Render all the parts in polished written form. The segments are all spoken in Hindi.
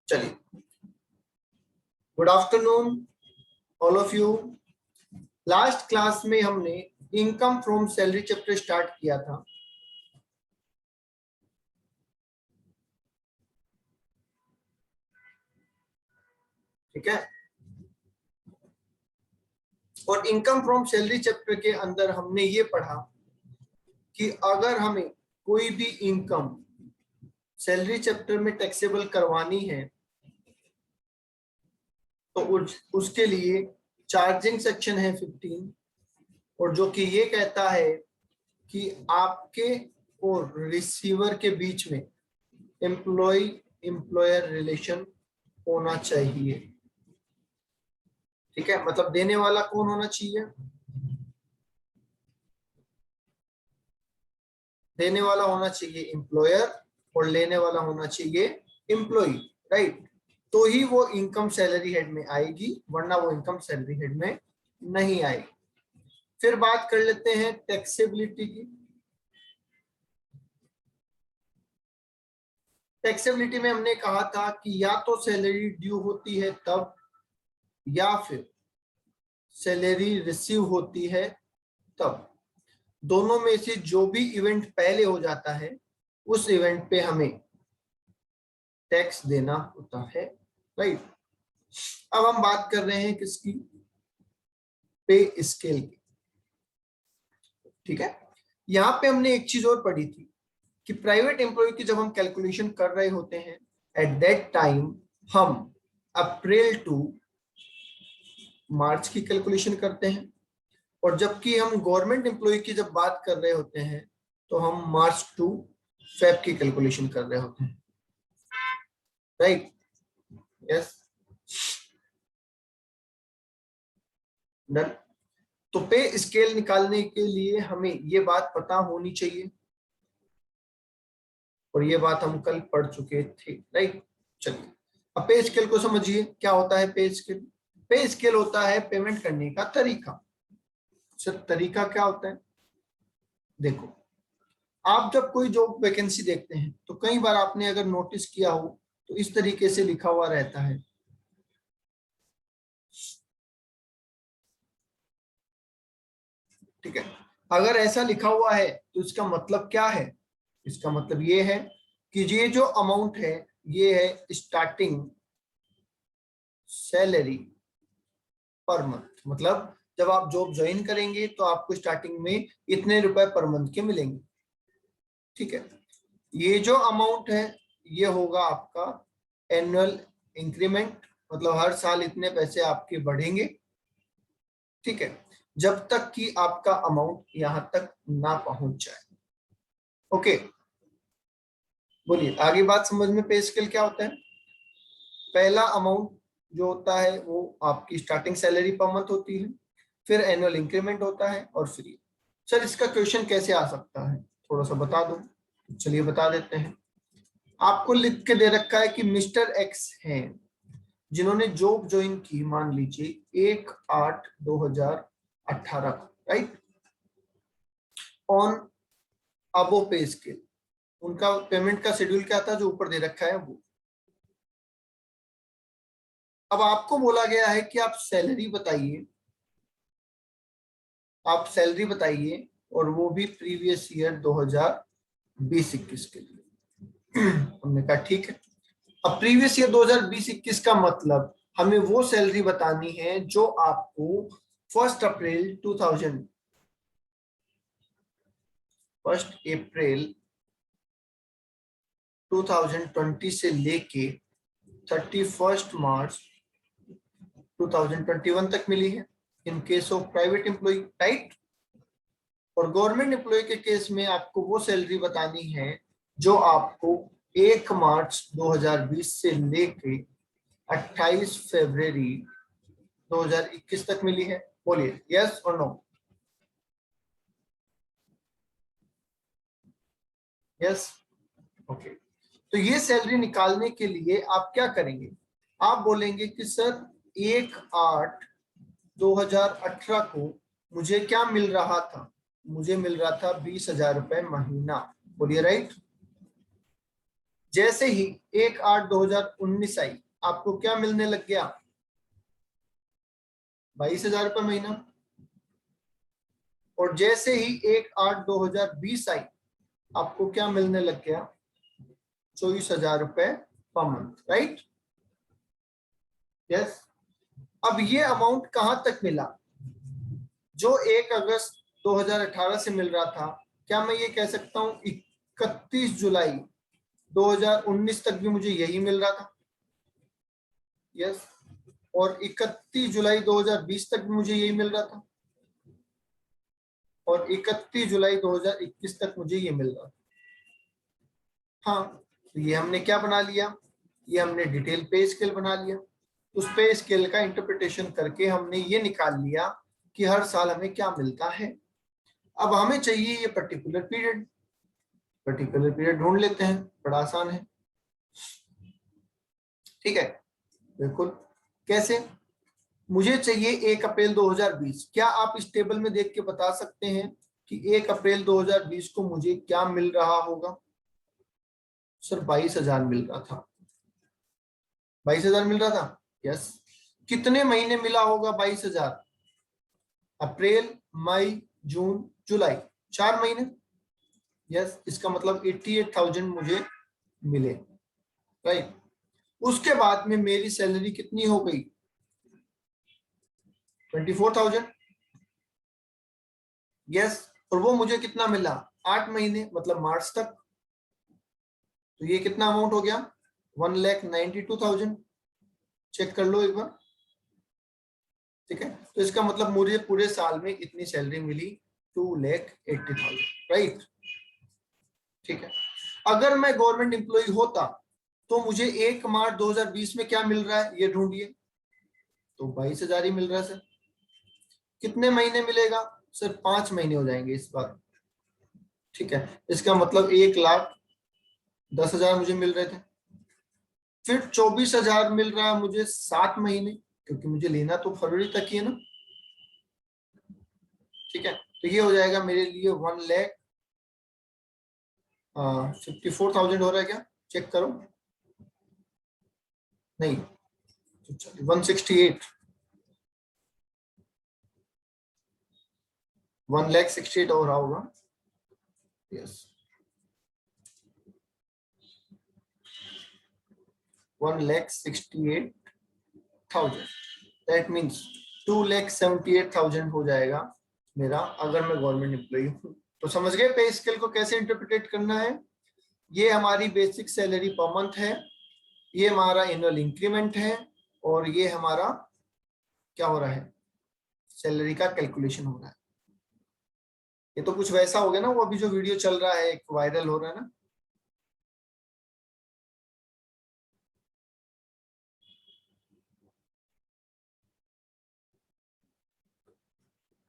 चलिए, good afternoon all of you. Last class में हमने income from salary chapter start किया था। ठीक है, और इनकम फ्रॉम सैलरी चैप्टर के अंदर हमने ये पढ़ा कि अगर हमें कोई भी इनकम सैलरी चैप्टर में टैक्सेबल करवानी है तो उसके लिए चार्जिंग सेक्शन है 15, और जो कि ये कहता है कि आपके और रिसीवर के बीच में एम्प्लॉय एम्प्लॉयर रिलेशन होना चाहिए। ठीक है, मतलब देने वाला कौन होना चाहिए? देने वाला होना चाहिए एम्प्लॉयर और लेने वाला होना चाहिए एम्प्लॉय, राइट? तो ही वो इनकम सैलरी हेड में आएगी, वरना वो इनकम सैलरी हेड में नहीं आएगी। फिर बात कर लेते हैं टैक्सेबिलिटी की। टैक्सेबिलिटी में हमने कहा था कि या तो सैलरी ड्यू होती है तब, या फिर सैलरी रिसीव होती है तब। दोनों में से जो भी इवेंट पहले हो जाता है उस इवेंट पे हमें टैक्स देना होता है, राइट? अब हम बात कर रहे हैं किसकी? पे स्केल की। ठीक है, यहां पे हमने एक चीज और पढ़ी थी कि प्राइवेट एम्प्लॉय की जब हम कैलकुलेशन कर रहे होते हैं एट दैट टाइम हम अप्रैल टू मार्च की कैलकुलेशन करते हैं, और जबकि हम गवर्नमेंट एम्प्लॉय की जब बात कर रहे होते हैं तो हम मार्च टू फेब की कैलकुलेशन कर रहे होते हैं, राइट? Yes, done. तो पे स्केल निकालने के लिए हमें ये बात पता होनी चाहिए, और ये बात हम कल पढ़ चुके थे, राइट? चलिए, अब पे स्केल को समझिए। क्या होता है पे स्केल? पे स्केल होता है पेमेंट करने का तरीका। सर, तरीका क्या होता है? देखो, आप जब कोई जॉब वैकेंसी देखते हैं तो कई बार आपने अगर नोटिस किया हो तो इस तरीके से लिखा हुआ रहता है, ठीक है? अगर ऐसा लिखा हुआ है तो इसका मतलब क्या है? इसका मतलब ये है कि ये जो अमाउंट है ये है स्टार्टिंग सैलरी पर मंथ। मतलब जब आप जॉब ज्वाइन करेंगे तो आपको स्टार्टिंग में इतने रुपए पर मंथ के मिलेंगे। ठीक है, ये जो अमाउंट है ये होगा आपका एनुअल इंक्रीमेंट, मतलब हर साल इतने पैसे आपके बढ़ेंगे। ठीक है, जब तक कि आपका अमाउंट यहां तक ना पहुंच जाए। ओके, बोलिए आगे बात समझ में। पे स्केल क्या होता है? पहला अमाउंट जो होता है वो आपकी स्टार्टिंग सैलरी पर मंथ होती है, फिर एनुअल इंक्रीमेंट होता है, और फिर सर इसका क्वेश्चन कैसे आ सकता है, थोड़ा सा बता दो। चलिए बता देते हैं। आपको लिख के दे रखा है कि मिस्टर एक्स हैं जिन्होंने जॉब ज्वाइन की, मान लीजिए 1/8/2018 को, राइट? ऑन अबो पे स्केल। उनका पेमेंट का शेड्यूल क्या था जो ऊपर दे रखा है वो। अब आपको बोला गया है कि आप सैलरी बताइए, आप सैलरी बताइए, और वो भी प्रीवियस ईयर 2020-21 के लिए। हमने कहा ठीक है। अब प्रीवियस ईयर 2020-21 का मतलब हमें वो सैलरी बतानी है जो आपको 1 अप्रैल 2020 से लेके 31 मार्च 2021 तक मिली है, in case of private employ, right? और गवर्नमेंट एम्प्लॉय के केस में आपको वो सैलरी बतानी है जो आपको 1 मार्च 2020 से लेके 28 फरवरी 2021 तक मिली है। बोलिए यस और नो। Yes, okay. तो ये सैलरी निकालने के लिए आप क्या करेंगे? आप बोलेंगे कि सर 1/8/2018 को मुझे क्या मिल रहा था? मुझे मिल रहा था 20,000 रुपए महीना। बोलिए राइट। जैसे ही 1/8/2019 आई, आपको क्या मिलने लग गया? 22,000 रुपये महीना। और जैसे ही 1/8/2020 आई, आपको क्या मिलने लग गया? 24,000 रुपये पर मंथ, राइट? यस। अब ये अमाउंट कहां तक मिला? जो 1 अगस्त 2018 से मिल रहा था, क्या मैं ये कह सकता हूं 31 जुलाई 2019 तक भी मुझे यही मिल रहा था? यस। और 31 जुलाई 2020 तक भी मुझे यही मिल रहा था, और 31 जुलाई 2021 तक मुझे ये मिल रहा था। हाँ, तो ये हमने क्या बना लिया? ये हमने डिटेल पे स्केल बना लिया। उस पे स्केल का इंटरप्रिटेशन करके हमने ये निकाल लिया कि हर साल हमें क्या मिलता है। अब हमें चाहिए ये पर्टिकुलर पीरियड। पर्टिकुलर पीरियड ढूंढ लेते हैं, बड़ा आसान है। ठीक है, बिल्कुल। कैसे? मुझे चाहिए 1 अप्रैल 2020। क्या आप इस टेबल में देख के बता सकते हैं कि 1 अप्रैल 2020 को मुझे क्या मिल रहा होगा? सर 22,000 मिल रहा था। 22,000 मिल रहा था, यस। कितने महीने मिला होगा 22,000? अप्रैल, मई, जून, जुलाई, 4 महीने। यस, इसका मतलब 88,000 मुझे मिले, राइट। उसके बाद में मेरी सैलरी कितनी हो गई? 24,000। यस। और वो मुझे कितना मिला? 8 महीने, मतलब मार्च तक। तो ये कितना अमाउंट हो गया? 1,92,000। चेक कर लो एक बार। ठीक है, तो इसका मतलब मुझे पूरे साल में इतनी सैलरी मिली, 2,80,000, राइट। ठीक है, अगर मैं गवर्नमेंट एम्प्लॉय होता तो मुझे 1 मार्च 2020 में क्या मिल रहा है ये ढूंढिए। तो 22,000 ही मिल रहा है सर। कितने महीने मिलेगा? सर 5 महीने हो जाएंगे इस बार। ठीक है, इसका मतलब 1,10,000 मुझे मिल रहे थे। फिर 24,000 मिल रहा है मुझे 7 महीने, क्योंकि मुझे लेना तो फरवरी तक ही है ना। ठीक है, तो ये हो जाएगा मेरे लिए 1,54,000 हो रहा है क्या? चेक करो। नहीं, 168, 1,68,000 हो रहा होगा। यस, 1,68,000। दैट मीन्स 2,78,000 हो जाएगा मेरा, अगर मैं गवर्नमेंट एम्प्लॉय हूँ। तो समझ गए पे स्केल को कैसे इंटरप्रिटेट करना है? ये हमारी बेसिक सैलरी पर मंथ है, ये हमारा एनुअल इंक्रीमेंट है, और ये हमारा क्या हो रहा है? सैलरी का कैलकुलेशन हो रहा है। ये तो कुछ वैसा हो गया ना, वो अभी जो वीडियो चल रहा है, एक वायरल हो रहा है ना।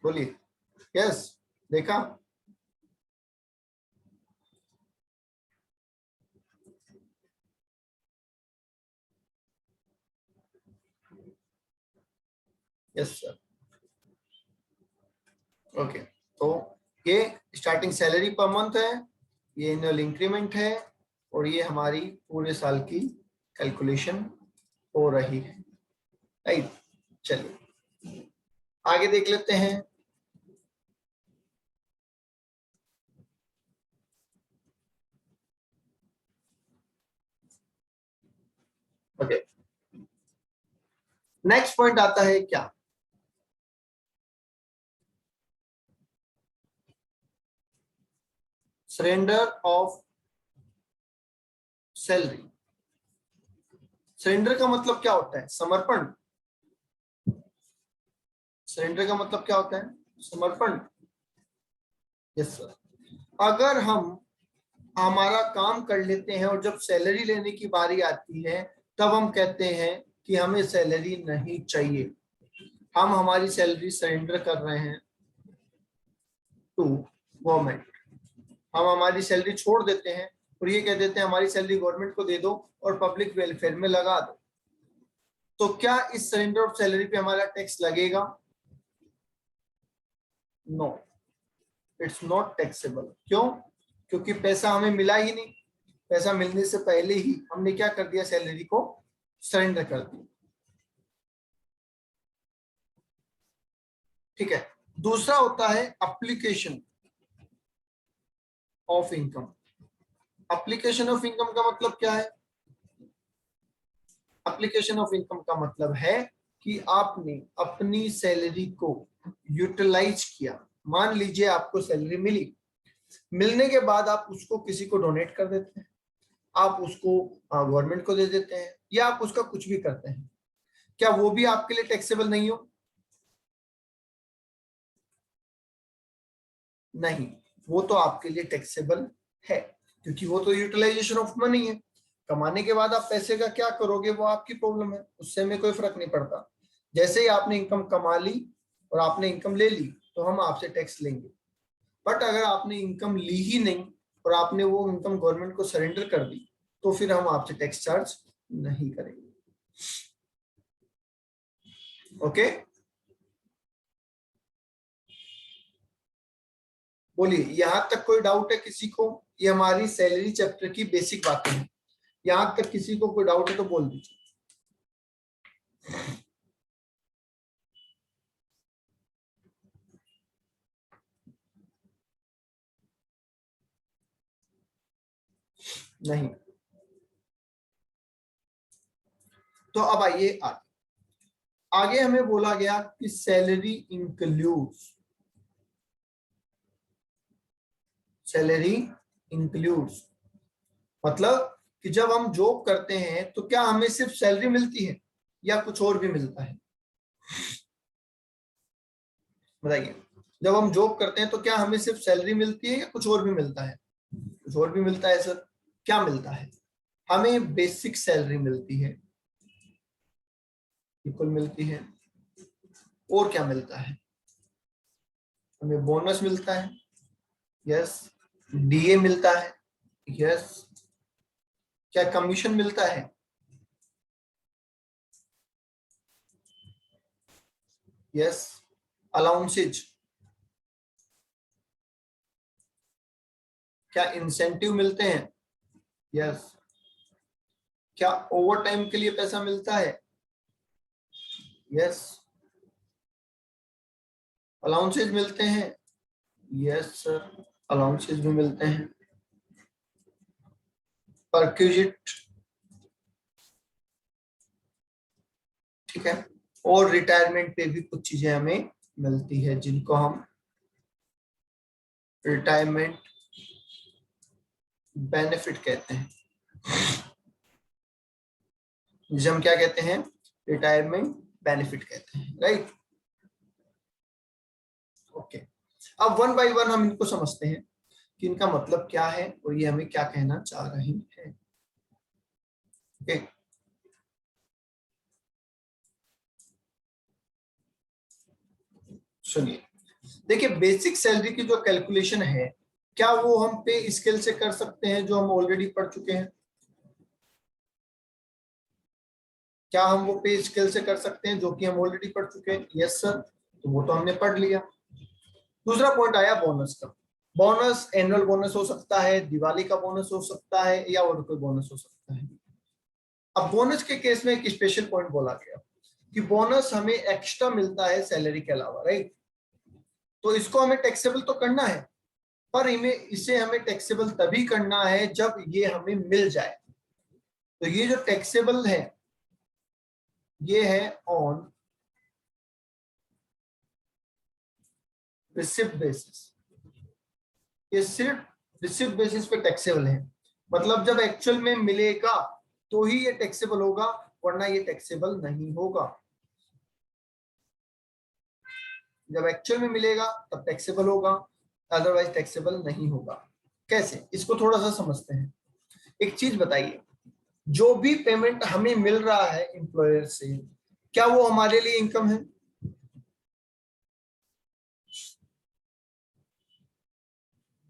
बोलिए। यस, देखा। Yes sir. ओके, तो ये स्टार्टिंग सैलरी पर मंथ है, ये एनुअल इंक्रीमेंट है, और ये हमारी पूरे साल की कैलकुलेशन हो रही है, राइट। चलिए आगे देख लेते हैं। ओके, नेक्स्ट पॉइंट आता है क्या? Surrender of salary. सरेंडर का मतलब क्या होता है? समर्पण। सरेंडर का मतलब क्या होता है? समर्पण। Yes sir. अगर हम हमारा काम कर लेते हैं और जब सैलरी लेने की बारी आती है, तब हम कहते हैं कि हमें सैलरी नहीं चाहिए, हम हमारी सैलरी सरेंडर कर रहे हैं टू गवर्नमेंट। हम हमारी सैलरी छोड़ देते हैं और ये कह देते हैं हमारी सैलरी गवर्नमेंट को दे दो और पब्लिक वेलफेयर में लगा दो। तो क्या इस सरेंडर ऑफ सैलरी पे हमारा टैक्स लगेगा? No, it's not taxable. क्यों? क्योंकि पैसा हमें मिला ही नहीं। पैसा मिलने से पहले ही हमने क्या कर दिया, सैलरी को सरेंडर कर दिया। ठीक है। दूसरा होता है application of income. Application of income का मतलब क्या है? एप्लीकेशन ऑफ इनकम का मतलब है कि आपने अपनी सैलरी को यूटिलाइज किया। मान लीजिए आपको सैलरी मिली, मिलने के बाद आप उसको किसी को डोनेट कर देते हैं, आप उसको गवर्नमेंट को दे देते हैं, या आप उसका कुछ भी करते हैं, क्या वो भी आपके लिए टैक्सेबल नहीं हो? नहीं, वो तो आपके लिए टैक्सेबल है, क्योंकि वो तो यूटिलाइजेशन ऑफ मनी है। कमाने के बाद आप पैसे का क्या करोगे वो आपकी प्रॉब्लम है, उससे हमें कोई फर्क नहीं पड़ता। जैसे ही आपने इनकम कमा ली और आपने इनकम ले ली तो हम आपसे टैक्स लेंगे। बट अगर आपने इनकम ली ही नहीं और आपने वो इनकम गवर्नमेंट को सरेंडर कर दी तो फिर हम आपसे टैक्स चार्ज नहीं करेंगे। ओके, बोलिए, यहां तक कोई डाउट है किसी को? ये हमारी सैलरी चैप्टर की बेसिक बातें हैं। यहां तक किसी को कोई डाउट है तो बोल दीजिए। नहीं तो अब आइए आगे। आगे हमें बोला गया कि सैलरी इंक्लूड्स, सैलरी इंक्लूड्स मतलब कि जब हम जॉब करते हैं तो क्या हमें सिर्फ सैलरी मिलती है या कुछ और भी मिलता है? बताइए, जब हम जॉब करते हैं तो क्या हमें सिर्फ सैलरी मिलती है या कुछ और भी मिलता है? कुछ और भी मिलता है सर। क्या मिलता है? हमें बेसिक सैलरी मिलती है, बिल्कुल मिलती है। और क्या मिलता है? हमें बोनस मिलता है, यस। डीए मिलता है, यस। क्या कमीशन मिलता है? यस। अलाउंसेज, क्या इंसेंटिव मिलते हैं? यस। क्या ओवर टाइम के लिए पैसा मिलता है? यस। अलाउंसेज मिलते हैं? यस सर, अलाउंसेज भी मिलते हैं। परक्यूजिट, ठीक है। और रिटायरमेंट पे भी कुछ चीजें हमें मिलती है जिनको हम रिटायरमेंट बेनिफिट कहते हैं। जिसे हम क्या कहते हैं? रिटायरमेंट बेनिफिट कहते हैं, राइट। ओके, अब वन बाय वन हम इनको समझते हैं कि इनका मतलब क्या है और ये हमें क्या कहना चाह रहे हैं। ओके, सुनिए, देखिए, बेसिक सैलरी की जो कैलकुलेशन है, क्या वो हम पे स्केल से कर सकते हैं जो हम ऑलरेडी पढ़ चुके हैं? क्या हम वो पे स्केल से कर सकते हैं जो कि हम ऑलरेडी पढ़ चुके हैं? यस सर, तो वो तो हमने पढ़ लिया। दूसरा पॉइंट आया बोनस का। बोनस एनुअल बोनस हो सकता है, दिवाली का बोनस हो सकता है, या और कोई बोनस हो सकता है। अब बोनस के केस में एक स्पेशल पॉइंट बोला गया कि बोनस हमें एक्स्ट्रा मिलता है सैलरी के अलावा, राइट। तो इसको हमें टैक्सेबल तो करना है, पर इसे हमें टैक्सेबल तभी करना है जब ये हमें मिल जाए। तो ये जो टैक्सेबल है ये है ऑन रिसिप्ट बेसिस। ये सिर्फ रिसिप्ट बेसिस पे टैक्सेबल है, मतलब जब एक्चुअल में मिलेगा तो ही ये टैक्सेबल होगा, वरना ये टैक्सेबल नहीं होगा। जब एक्चुअल में मिलेगा तब टैक्सेबल होगा, अदरवाइज टैक्सेबल नहीं होगा। कैसे, इसको थोड़ा सा समझते हैं। एक चीज बताइए, जो भी पेमेंट हमें मिल रहा है एम्प्लॉयर से, क्या वो हमारे लिए इनकम है?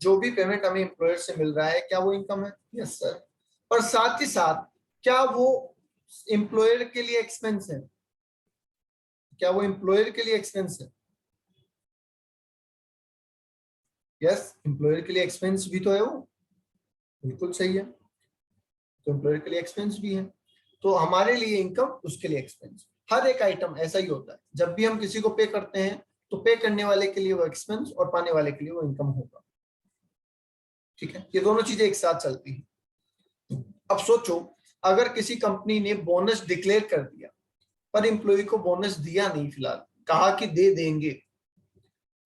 जो भी पेमेंट हमें एम्प्लॉयर से मिल रहा है क्या वो इनकम है? Yes sir. और साथ ही साथ क्या वो एम्प्लॉयर के लिए एक्सपेंस है? क्या वो एम्प्लॉयर के लिए एक्सपेंस है? यस, एम्प्लॉयर के लिए एक्सपेंस भी तो है वो, बिल्कुल सही है। तो एम्प्लॉयर के लिए एक्सपेंस भी है, तो हमारे लिए इनकम, उसके लिए एक्सपेंस। हर एक आइटम ऐसा ही होता है, जब भी हम किसी को पे करते हैं तो पे करने वाले के लिए वो एक्सपेंस और पाने वाले के लिए वो इनकम होगा। ठीक है, ये दोनों चीजें एक साथ चलती हैं। अब सोचो, अगर किसी कंपनी ने बोनस डिक्लेयर कर दिया पर एम्प्लॉय को बोनस दिया नहीं, फिलहाल कहा कि दे देंगे,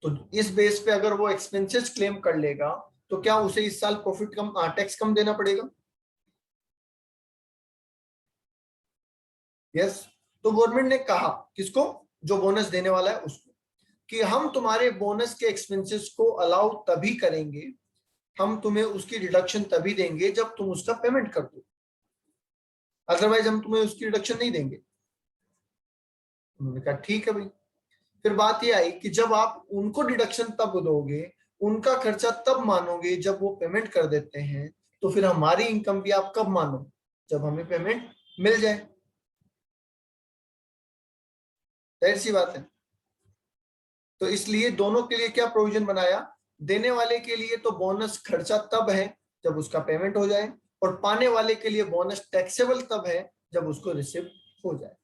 तो इस बेस पे अगर वो एक्सपेंसेस क्लेम कर लेगा तो क्या उसे इस साल प्रॉफिट कम, टैक्स कम देना पड़ेगा? यस। तो गवर्नमेंट ने कहा किसको, जो बोनस देने वाला है उसको, कि हम तुम्हारे बोनस के एक्सपेंसेस को अलाउ तभी करेंगे, हम तुम्हें उसकी डिडक्शन तभी देंगे जब तुम उसका पेमेंट कर दो, अदरवाइज हम तुम्हें उसकी डिडक्शन नहीं देंगे। उन्होंने कहा ठीक है भाई। फिर बात ये आई कि जब आप उनको डिडक्शन तब दोगे, उनका खर्चा तब मानोगे जब वो पेमेंट कर देते हैं, तो फिर हमारी इनकम भी आप कब मानो, जब हमें पेमेंट मिल जाए। जाहिर सी बात है। तो इसलिए दोनों के लिए क्या प्रोविजन बनाया, देने वाले के लिए तो बोनस खर्चा तब है जब उसका पेमेंट हो जाए, और पाने वाले के लिए बोनस टैक्सेबल तब है जब उसको रिसीव हो जाए।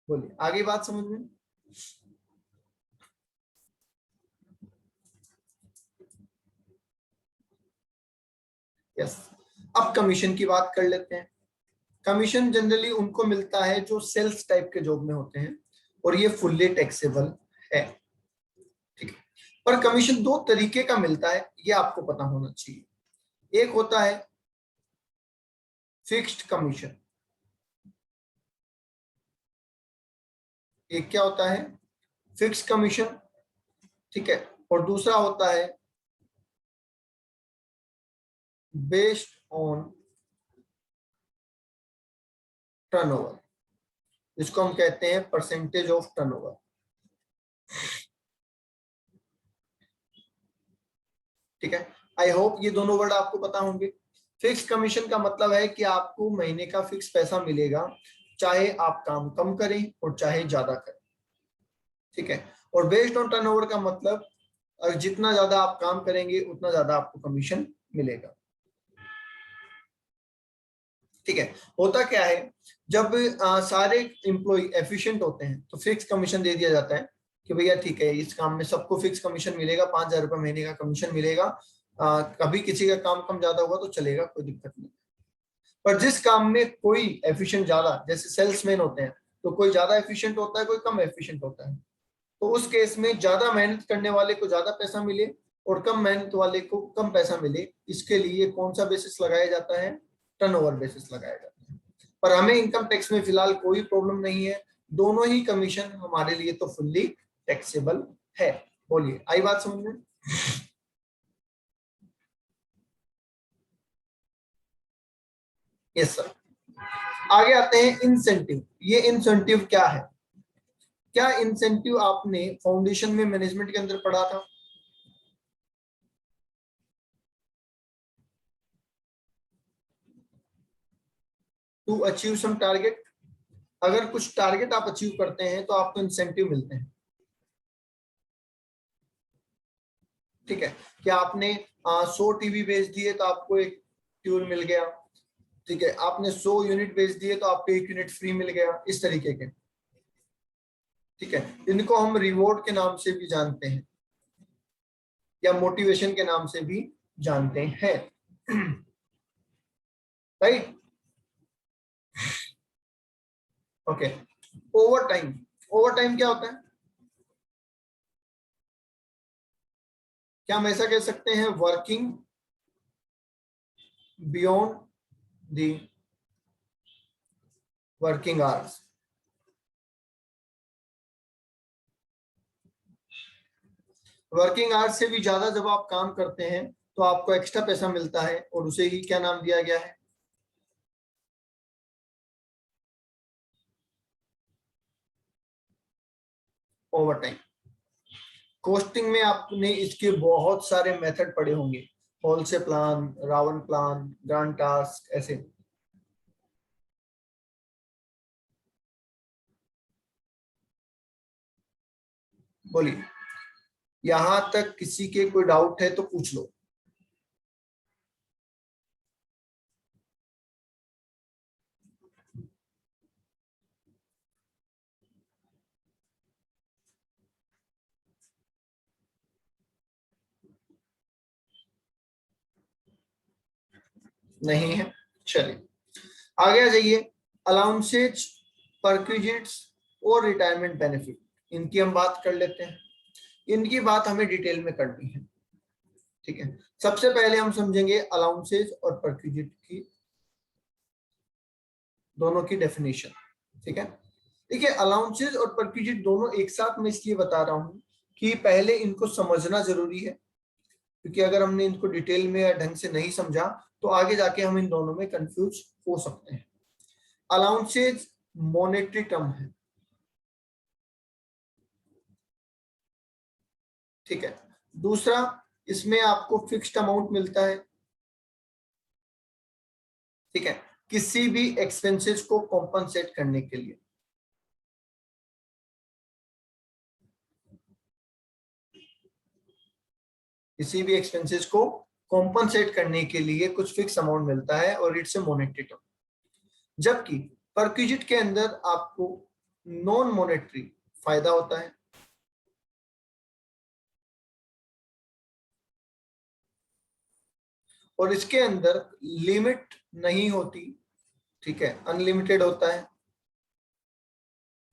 बोलिए आगे बात समझ में। यस। अब कमीशन की बात कर लेते हैं। कमीशन जनरली उनको मिलता है जो सेल्स टाइप के जॉब में होते हैं, और ये फुल्ली टैक्सेबल है। ठीक है, पर कमीशन दो तरीके का मिलता है, ये आपको पता होना चाहिए। एक होता है फिक्स्ड कमीशन, एक क्या होता है, फिक्स कमीशन। ठीक है, और दूसरा होता है बेस्ड ऑन टर्नओवर, जिसको हम कहते हैं परसेंटेज ऑफ टर्नओवर। ठीक है, आई होप ये दोनों वर्ड आपको पता होंगे। फिक्स कमीशन का मतलब है कि आपको महीने का फिक्स पैसा मिलेगा, चाहे आप काम कम करें और चाहे ज्यादा करें। ठीक है, और बेस्ड ऑन टर्नओवर का मतलब जितना ज्यादा आप काम करेंगे उतना ज्यादा आपको कमीशन मिलेगा। ठीक है, होता क्या है, जब सारे एम्प्लॉय एफिशिएंट होते हैं तो फिक्स कमीशन दे दिया जाता है कि भैया ठीक है, इस काम में सबको फिक्स कमीशन मिलेगा, 5,000 रुपये महीने का कमीशन मिलेगा। कभी किसी का काम कम ज्यादा हुआ तो चलेगा, कोई दिक्कत नहीं। पर जिस काम में कोई एफिशिएंट ज्यादा, जैसे सेल्समैन होते हैं, तो कोई ज्यादा एफिशिएंट होता है, कोई कम एफिशिएंट होता है, तो उस केस में ज्यादा मेहनत करने वाले को ज्यादा पैसा मिले और कम मेहनत वाले को कम पैसा मिले, इसके लिए कौन सा बेसिस लगाया जाता है, टर्नओवर बेसिस लगाया जाता है। पर हमें इनकम टैक्स में फिलहाल कोई प्रॉब्लम नहीं है, दोनों ही कमीशन हमारे लिए तो फुल्ली टैक्सेबल है। बोलिए आई बात समझ में। Yes sir. आगे आते हैं इंसेंटिव। ये इंसेंटिव क्या है, क्या इंसेंटिव आपने फाउंडेशन में मैनेजमेंट के अंदर पढ़ा था? टू अचीव सम टारगेट, अगर कुछ टारगेट आप अचीव करते हैं तो आपको इंसेंटिव मिलते हैं। ठीक है, कि आपने 100 टीवी बेच दिए तो आपको एक ट्यून मिल गया। ठीक है, आपने 100 यूनिट बेच दिए तो आपको एक यूनिट फ्री मिल गया, इस तरीके के। ठीक है, इनको हम रिवॉर्ड के नाम से भी जानते हैं या मोटिवेशन के नाम से भी जानते हैं। Right. Okay. Over time, over time क्या होता है, क्या हम ऐसा कह सकते हैं, working beyond the working hours. Working hours से भी ज्यादा जब आप काम करते हैं तो आपको एक्स्ट्रा पैसा मिलता है, और उसे ही क्या नाम दिया गया है, ओवर टाइम। कॉस्टिंग में आपने इसके बहुत सारे मेथड पढ़े होंगे, होलसे plan, Ravan plan, grand task, ऐसे। बोलिए, यहां तक किसी के कोई डाउट है तो पूछ लो। नहीं है। चलिए आगे आ जाइए। अलाउंसेज, परक्विजिट्स और रिटायरमेंट बेनिफिट, इनकी हम बात कर लेते हैं। इनकी बात हमें डिटेल में करनी है, ठीक है। सबसे पहले हम समझेंगे अलाउंसेज और परक्विजिट की दोनों की डेफिनेशन, ठीक है। देखिए अलाउंसेज और परक्विजिट दोनों एक साथ मैं इसलिए बता रहा हूं कि पहले इनको समझना जरूरी है, क्योंकि अगर हमने इनको डिटेल में या ढंग से नहीं समझा तो आगे जाके हम इन दोनों में कंफ्यूज हो सकते हैं। अलाउंसेज मॉनेटरी टर्म है, ठीक है। दूसरा, इसमें आपको फिक्स्ड अमाउंट मिलता है, ठीक है, किसी भी एक्सपेंसेस को कॉम्पनसेट करने के लिए। किसी भी एक्सपेंसेस को कॉम्पनसेट करने के लिए कुछ फिक्स अमाउंट मिलता है और इट्स ए मॉनेटरी टर्म। जबकि परक्विजिट के अंदर आपको नॉन मॉनेटरी फायदा होता है, और इसके अंदर लिमिट नहीं होती, ठीक है, अनलिमिटेड होता है,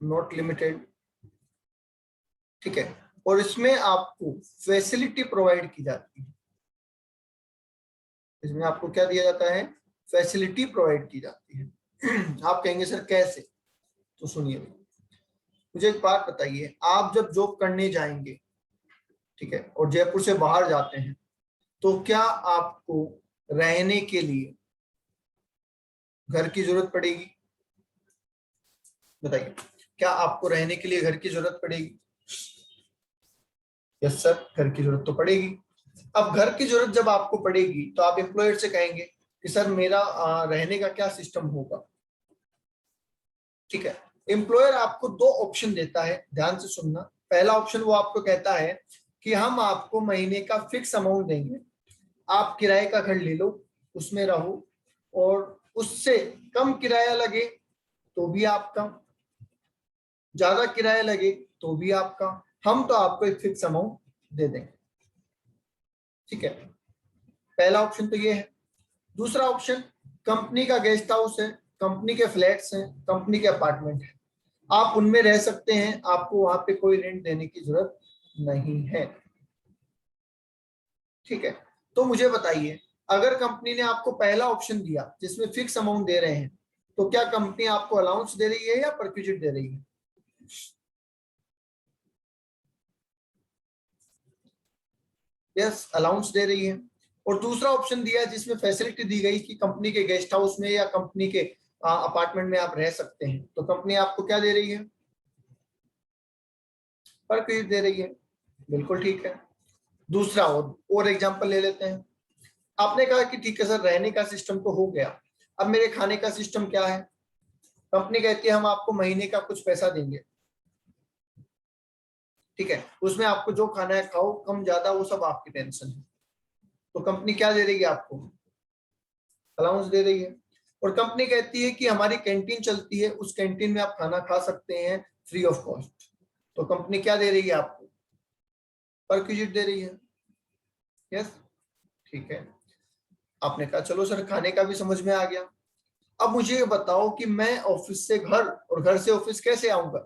नॉट लिमिटेड, ठीक है। और इसमें आपको फैसिलिटी प्रोवाइड की जाती है। इसमें आपको क्या दिया जाता है? फैसिलिटी प्रोवाइड की जाती है। आप कहेंगे सर कैसे? तो सुनिए, मुझे एक बात बताइए, आप जब जॉब करने जाएंगे, ठीक है, और जयपुर से बाहर जाते हैं, तो क्या आपको रहने के लिए घर की जरूरत पड़ेगी? बताइए, क्या आपको रहने के लिए घर की जरूरत पड़ेगी? यस सर, घर की जरूरत तो पड़ेगी। अब घर की जरूरत जब आपको पड़ेगी तो आप एम्प्लॉयर से कहेंगे कि सर मेरा रहने का क्या सिस्टम होगा, ठीक है। एम्प्लॉयर आपको दो ऑप्शन देता है, ध्यान से सुनना। पहला ऑप्शन वो आपको कहता है कि हम आपको महीने का फिक्स अमाउंट देंगे, आप किराए का घर ले लो, उसमें रहो, और उससे कम किराया लगे तो भी आपका, ज्यादा किराया लगे तो भी आपका, हम तो आपको एक फिक्स अमाउंट दे देंगे, ठीक है। पहला ऑप्शन तो ये है। दूसरा ऑप्शन, कंपनी का गेस्ट हाउस है, कंपनी के फ्लैट्स हैं, कंपनी के अपार्टमेंट है, आप उनमें रह सकते हैं, आपको वहां पे कोई रेंट देने की जरूरत नहीं है, ठीक है। तो मुझे बताइए, अगर कंपनी ने आपको पहला ऑप्शन दिया जिसमें फिक्स अमाउंट दे रहे हैं, तो क्या कंपनी आपको अलाउंस दे रही है या परक्विजिट दे रही है? यस, अलाउंस दे रही है। और दूसरा ऑप्शन दिया जिसमें फैसिलिटी दी गई कि कंपनी के गेस्ट हाउस में या कंपनी के अपार्टमेंट में आप रह सकते हैं, तो कंपनी आपको क्या दे रही है? परक्विजिट दे रही है, बिल्कुल ठीक है। दूसरा और एग्जांपल ले लेते हैं। आपने कहा कि ठीक है सर, रहने का सिस्टम तो हो गया, अब मेरे खाने का सिस्टम क्या है? कंपनी कहती है हम आपको महीने का कुछ पैसा देंगे, ठीक है, उसमें आपको जो खाना है खाओ, कम ज्यादा वो सब आपकी टेंशन है। तो कंपनी क्या दे रही है आपको? अलाउंस दे रही है। और कंपनी कहती है कि हमारी कैंटीन चलती है, उस कैंटीन में आप खाना खा सकते हैं फ्री ऑफ कॉस्ट, तो कंपनी क्या दे रही है आपको? परक्विजिट दे रही है। यस, ठीक है। आपने कहा चलो सर खाने का भी समझ में आ गया, अब मुझे ये बताओ कि मैं ऑफिस से घर और घर से ऑफिस कैसे आऊंगा?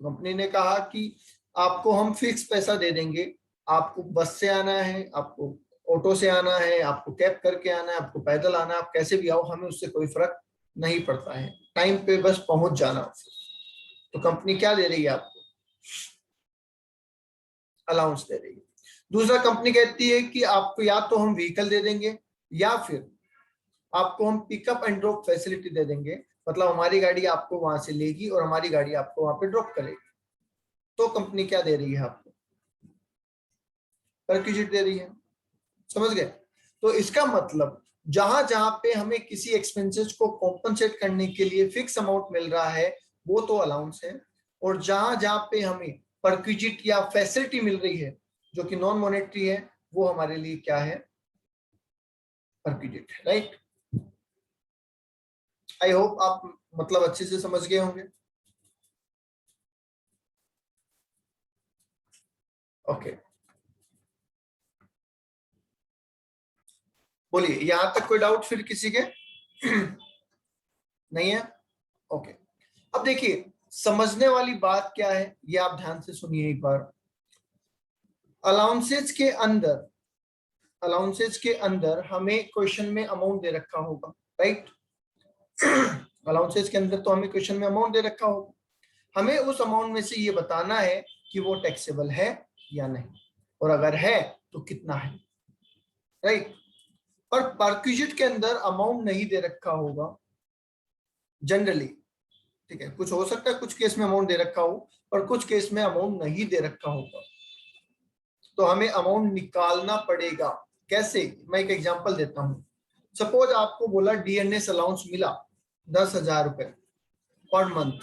कंपनी ने कहा कि आपको हम फिक्स पैसा दे देंगे, आपको बस से आना है, आपको ऑटो से आना है, आपको कैब करके आना है, आपको पैदल आना है, आप कैसे भी आओ, हमें उससे कोई फर्क नहीं पड़ता है, टाइम पे बस पहुंच जाना ऑफिस। तो कंपनी क्या दे रही है आपको? अलाउंस दे रही है। दूसरा, कंपनी कहती है कि आपको या तो हम व्हीकल दे देंगे या फिर आपको हम पिकअप एंड ड्रॉप फैसिलिटी दे देंगे, मतलब हमारी गाड़ी आपको वहां से लेगी और हमारी गाड़ी आपको वहां पे ड्रॉप करेगी। तो कंपनी क्या दे रही है आपको? परक्विजिट दे रही है। समझ गए? तो इसका मतलब जहां जहां पे हमें किसी एक्सपेंसेस को कॉम्पनसेट करने के लिए फिक्स अमाउंट मिल रहा है वो तो अलाउंस है, और जहां जहां पे हमें परक्विजिट या फैसिलिटी मिल रही है जो कि नॉन मॉनेटरी है, वो हमारे लिए क्या है? Perquisite, right. आई होप आप मतलब अच्छे से समझ गए होंगे। ओके। बोलिए, यहां तक कोई डाउट फिर किसी के? नहीं है? ओके। अब देखिए, समझने वाली बात क्या है ये आप ध्यान से सुनिए एक बार। अलाउंसेज के अंदर, अलाउंसेज के अंदर हमें क्वेश्चन में अमाउंट दे रखा होगा, राइट? अलाउंसेज के अंदर तो हमें क्वेश्चन में अमाउंट दे रखा होगा, हमें उस अमाउंट में से ये बताना है कि वो टैक्सेबल है या नहीं, और अगर है तो कितना है, राइट? और परक्विजिट के अंदर अमाउंट नहीं दे रखा होगा जनरली, ठीक है? कुछ हो सकता है कुछ केस में अमाउंट दे रखा हो, और कुछ केस में अमाउंट नहीं दे रखा होगा, तो हमें अमाउंट निकालना पड़ेगा। कैसे? मैं एक एग्जांपल देता हूं। सपोज आपको बोला डीएनएस अलाउंस मिला 10,000 रुपए पर मंथ,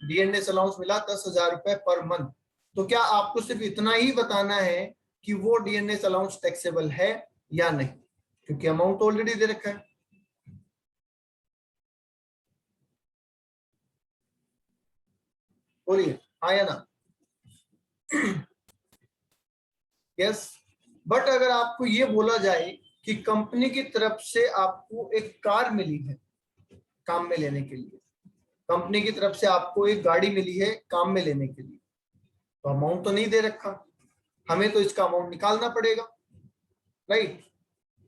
डीएनएस अलाउंस मिला 10,000 रुपए पर मंथ, तो क्या आपको सिर्फ इतना ही बताना है कि वो डीएनएस अलाउंस टैक्सेबल है या नहीं, क्योंकि अमाउंट ऑलरेडी दे रखा है। बोलिए हाँ या ना? यस। बट अगर आपको ये बोला जाए कि कंपनी की तरफ से आपको एक कार मिली है काम में लेने के लिए, कंपनी की तरफ से आपको एक गाड़ी मिली है काम में लेने के लिए, तो अमाउंट तो नहीं दे रखा, हमें तो इसका अमाउंट निकालना पड़ेगा, राइट?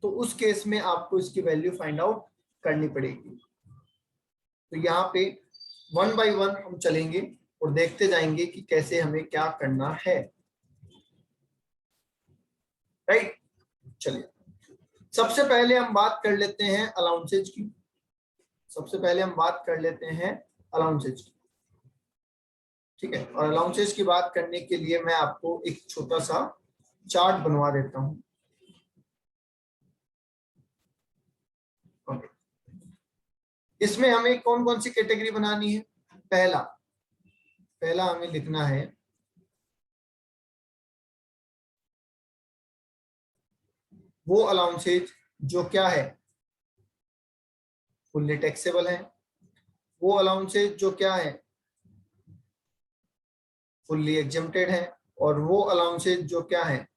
तो उस केस में आपको इसकी वैल्यू फाइंड आउट करनी पड़ेगी। तो यहाँ पे वन बाय वन हम चलेंगे और देखते जाएंगे कि कैसे हमें क्या करना है, राइट? चलिए, सबसे पहले हम बात कर लेते हैं अलाउंसेज की। सबसे पहले हम बात कर लेते हैं अलाउंसेज की, ठीक है? और अलाउंसेज की बात करने के लिए मैं आपको एक छोटा सा चार्ट बनवा देता हूं। इसमें हमें कौन कौन सी कैटेगरी बनानी है? पहला पहला हमें लिखना है वो अलाउंसेज जो क्या है, फुल्ली टैक्सेबल है। वो अलाउंसेज जो क्या है, फुल्ली एग्जेम्प्टेड है। और वो अलाउंसेज जो क्या है,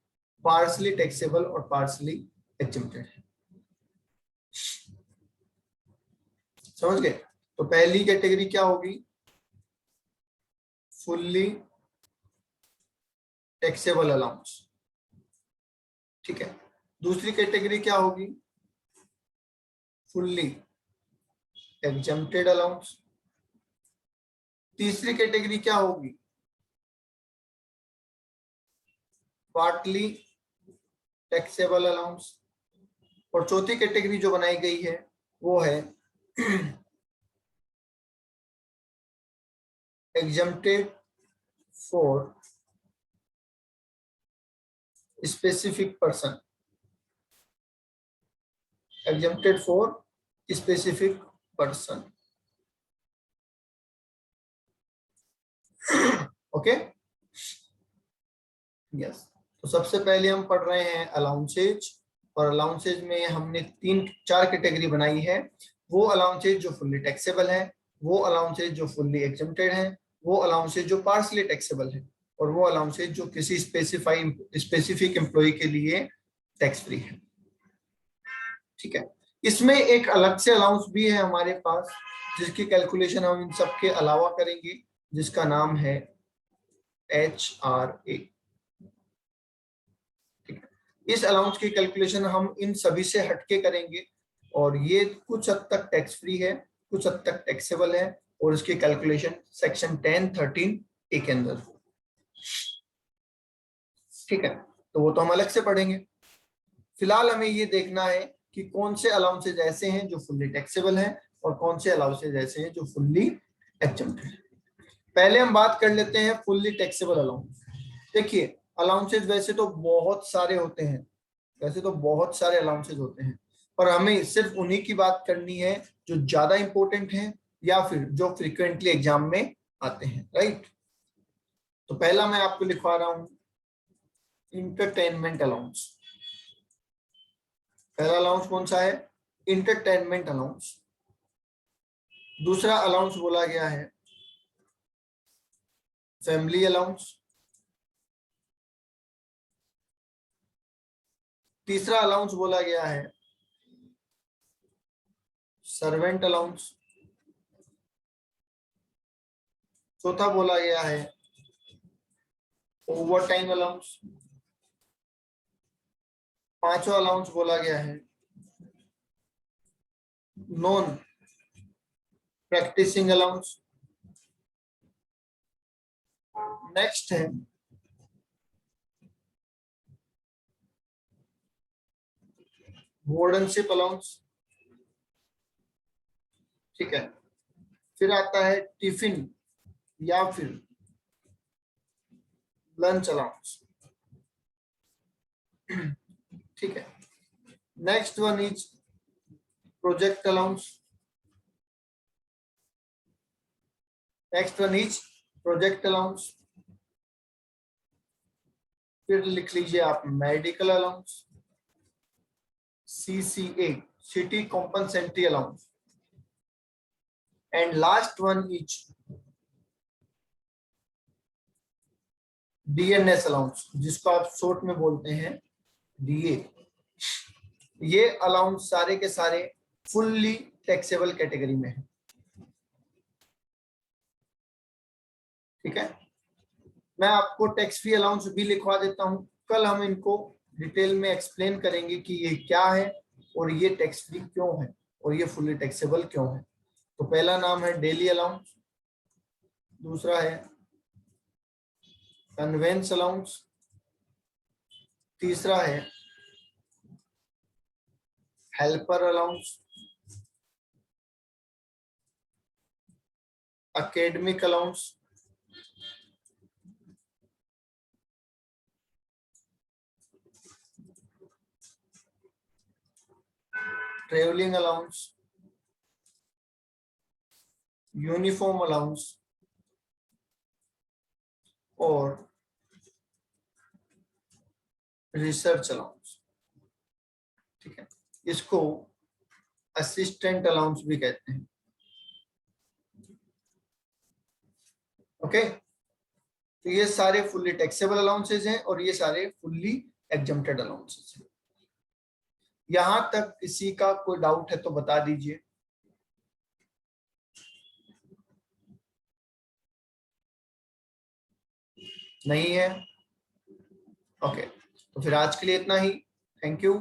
पार्सली टैक्सेबल और पार्सली एग्जेम्प्टेड है। समझ गए? तो पहली कैटेगरी क्या होगी? फुल्ली टैक्सेबल अलाउंस, ठीक है? दूसरी कैटेगरी क्या होगी? Fully exempted allowance. तीसरी कैटेगरी क्या होगी? Partly taxable allowance. और चौथी कैटेगरी जो बनाई गई है वो है exempted for specific person, exempted for specific person. Okay, yes. तो सबसे पहले हम पढ़ रहे हैं अलाउंसेज, और अलाउंसेज में हमने तीन चार कैटेगरी बनाई है। वो अलाउंसेज जो फुल्ली टैक्सेबल है, वो अलाउंसेज जो फुल्ली एग्जेम्प्टेड है, वो अलाउंसेज जो पार्सली टैक्सेबल है, और वो अलाउंसेज जो किसी स्पेसिफिक एम्प्लॉय के लिए टैक्स फ्री है, ठीक है? इसमें एक अलग से अलाउंस भी है हमारे पास, जिसकी कैलकुलेशन हम इन सब के अलावा करेंगे, जिसका नाम है HRA। इस अलाउंस की कैलकुलेशन हम इन सभी से हटके करेंगे, और ये कुछ हद तक टैक्स फ्री है, कुछ हद तक टैक्सेबल है, और इसकी कैलकुलेशन सेक्शन 10(13)A के अंदर, ठीक है? तो वो तो हम अलग से पढ़ेंगे। फिलहाल हमें ये देखना है कि कौन से अलाउंसेज ऐसे हैं जो फुल्ली टैक्सेबल हैं, और कौन से अलाउंसेज ऐसे हैं जो फुल्ली एग्जेम्प्टेड हैं। पहले हम बात कर लेते हैं फुल्ली टैक्सेबल अलाउंस। देखिए, अलाउंसेज वैसे तो बहुत सारे होते हैं, वैसे तो बहुत सारे अलाउंसेज होते हैं, पर हमें सिर्फ उन्हीं की बात करनी है जो ज्यादा इंपॉर्टेंट हैं, या फिर जो फ्रीक्वेंटली एग्जाम में आते हैं, राइट? तो पहला मैं आपको लिखवा रहा हूं इंटरटेनमेंट अलाउंस। पहला अलाउंस कौन सा है? Entertainment allowance. दूसरा अलाउंस बोला गया है फैमिली अलाउंस। तीसरा अलाउंस बोला गया है सर्वेंट अलाउंस। चौथा बोला गया है ओवर टाइम अलाउंस। पांचवा अलाउंस बोला गया है नॉन प्रैक्टिसिंग अलाउंस। नेक्स्ट है वार्डनशिप अलाउंस। ठीक है, फिर आता है टिफिन या फिर लंच अलाउंस। ठीक है, next one is project allowance. Next one is project allowance. फिर लिख लीजिए आप medical allowance, CCA city compensatory allowance, and last one is DNS allowance, जिसको आप शॉर्ट में बोलते हैं DA। ये अलाउंस सारे के सारे फुल्ली टैक्सेबल कैटेगरी में है। ठीक है, मैं आपको टैक्स फ्री अलाउंस भी लिखवा देता हूं। कल हम इनको डिटेल में एक्सप्लेन करेंगे कि ये क्या है और ये टैक्स फ्री क्यों है और ये फुल्ली टैक्सेबल क्यों है। तो पहला नाम है डेली अलाउंस, दूसरा है कन्वेंस अलाउंस, तीसरा है helper allowance, academic allowance, travelling allowance, uniform allowance और रिसर्च अलाउंस। ठीक है, इसको असिस्टेंट अलाउंस भी कहते हैं। ओके, तो ये सारे फुल्ली टैक्सेबल अलाउंसेज हैं और ये सारे फुल्ली एग्जम्प्टेड अलाउंसेज हैं। यहां तक किसी का कोई डाउट है तो बता दीजिए। नहीं है? ओके, तो फिर आज के लिए इतना ही। Thank you.